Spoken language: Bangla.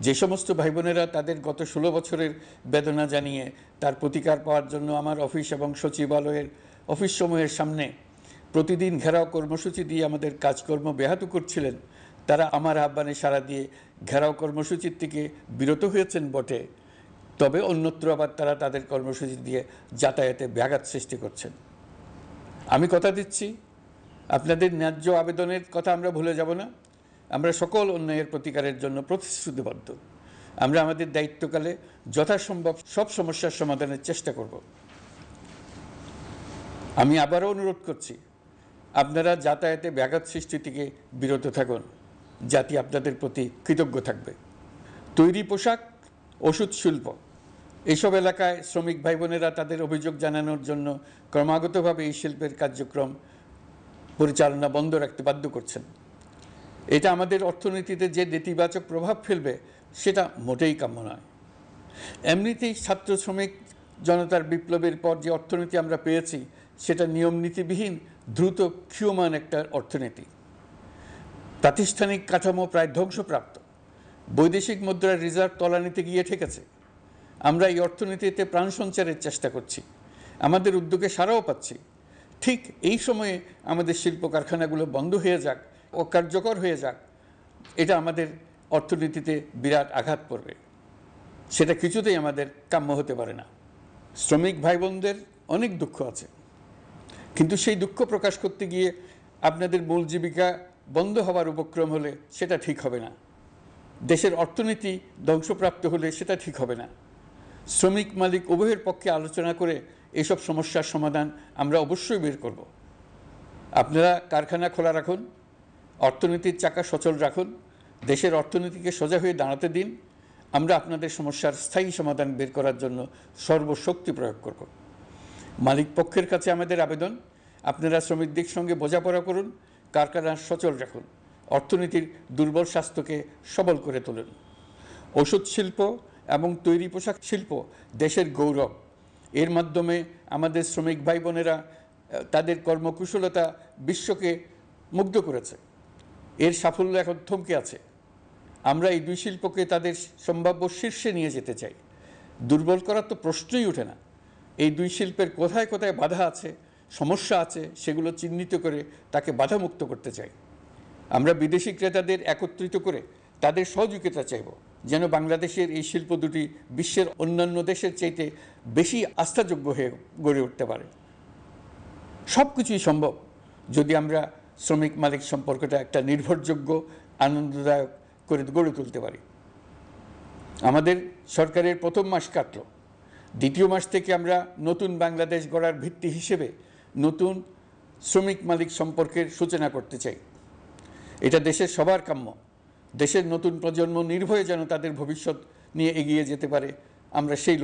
যে সমস্ত ভাই বোনেরা তাদের গত 16 বছরের বেদনা জানিয়ে তার প্রতিকার পাওয়ার জন্য আমার অফিস এবং সচিবালয়ের অফিস সমূহের সামনে প্রতিদিন ঘেরাও কর্মসূচি দিয়ে আমাদের কাজকর্ম ব্যাহত করছিলেন, তারা আমার আহ্বানে সাড়া দিয়ে ঘেরাও কর্মসূচির থেকে বিরত হয়েছেন বটে, তবে অন্যত্র আবার তারা তাদের কর্মসূচি দিয়ে যাতায়াতে ব্যাঘাত সৃষ্টি করছেন। আমি কথা দিচ্ছি, আপনাদের ন্যায্য আবেদনের কথা আমরা ভুলে যাব না। আমরা সকল অন্যায়ের প্রতিকারের জন্য প্রতিশ্রুতিবদ্ধ। আমরা আমাদের দায়িত্বকালে যথাসম্ভব সব সমস্যার সমাধানের চেষ্টা করব। আমি আবারও অনুরোধ করছি, আপনারা যাতায়াতে ব্যাঘাত সৃষ্টি থেকে বিরত থাকুন। জাতি আপনাদের প্রতি কৃতজ্ঞ থাকবে। তৈরি পোশাক, ওষুধ শিল্প, এইসব এলাকায় শ্রমিক ভাই বোনেরা তাদের অভিযোগ জানানোর জন্য ক্রমাগতভাবে এই শিল্পের কার্যক্রম পরিচালনা বন্ধ রাখতে বাধ্য করছেন। এটা আমাদের অর্থনীতিতে যে নেতিবাচক প্রভাব ফেলবে সেটা মোটেই কাম্য নয়। এমনিতেই ছাত্র শ্রমিক জনতার বিপ্লবের পর যে অর্থনীতি আমরা পেয়েছি সেটা নিয়মনীতিবিহীন দ্রুত ক্ষীয়মান একটা অর্থনীতি। প্রাতিষ্ঠানিক কাঠামো প্রায় ধ্বংসপ্রাপ্ত। বৈদেশিক মুদ্রার রিজার্ভ তলানিতে গিয়ে ঠেকেছে। আমরা এই অর্থনীতিতে প্রাণ সঞ্চারের চেষ্টা করছি, আমাদের উদ্যোগে সাড়াও পাচ্ছি। ঠিক এই সময়ে আমাদের শিল্প কারখানাগুলো বন্ধ হয়ে যাক, অকার্যকর হয়ে যাক, এটা আমাদের অর্থনীতিতে বিরাট আঘাত পড়বে। সেটা কিছুতেই আমাদের কাম্য হতে পারে না। শ্রমিক ভাই বোনদের অনেক দুঃখ আছে, কিন্তু সেই দুঃখ প্রকাশ করতে গিয়ে আপনাদের মূল জীবিকা বন্ধ হওয়ার উপক্রম হলে সেটা ঠিক হবে না। দেশের অর্থনীতি ধ্বংসপ্রাপ্ত হলে সেটা ঠিক হবে না। শ্রমিক মালিক উভয়ের পক্ষে আলোচনা করে এসব সমস্যার সমাধান আমরা অবশ্যই বের করব। আপনারা কারখানা খোলা রাখুন, অর্থনীতির চাকা সচল রাখুন, দেশের অর্থনীতিকে সোজা হয়ে দাঁড়াতে দিন। আমরা আপনাদের সমস্যার স্থায়ী সমাধান বের করার জন্য সর্বশক্তি প্রয়োগ করব। মালিক পক্ষের কাছে আমাদের আবেদন, আপনারা শ্রমিকদের সঙ্গে বোঝাপড়া করুন, কারখানা সচল রাখুন, অর্থনীতির দুর্বল স্বাস্থ্যকে সবল করে তুলুন। ওষুধ শিল্প এবং তৈরি পোশাক শিল্প দেশের গৌরব। এর মাধ্যমে আমাদের শ্রমিক ভাই বোনেরা তাদের কর্মকুশলতা বিশ্বকে মুগ্ধ করেছে। এর সাফল্য এখন থমকে আছে। আমরা এই দুই শিল্পকে তাদের সম্ভাব্য শীর্ষে নিয়ে যেতে চাই। দুর্বল করার তো প্রশ্নই ওঠে না। এই দুই শিল্পের কোথায় কোথায় বাধা আছে, সমস্যা আছে, সেগুলো চিহ্নিত করে তাকে বাধামুক্ত করতে চাই। আমরা বিদেশি ক্রেতাদের একত্রিত করে তাদের সহযোগিতা চাইব, যেন বাংলাদেশের এই শিল্প দুটি বিশ্বের অন্যান্য দেশের চাইতে বেশি আস্থাযোগ্য হয়ে গড়ে উঠতে পারে। সব কিছুই সম্ভব যদি আমরা শ্রমিক মালিক সম্পর্কটা একটা নির্ভরযোগ্য, আনন্দদায়ক করে গড়ে তুলতে পারি। আমাদের সরকারের প্রথম মাস কাটল, দ্বিতীয় মাস থেকে আমরা নতুন বাংলাদেশ গড়ার ভিত্তি হিসেবে নতুন শ্রমিক মালিক সম্পর্কের সূচনা করতে চাই। এটা দেশের সবার কাম্য। দেশের নতুন প্রজন্ম নির্ভয়ে যেন তাদের ভবিষ্যৎ নিয়ে এগিয়ে যেতে পারে, আমরা সেই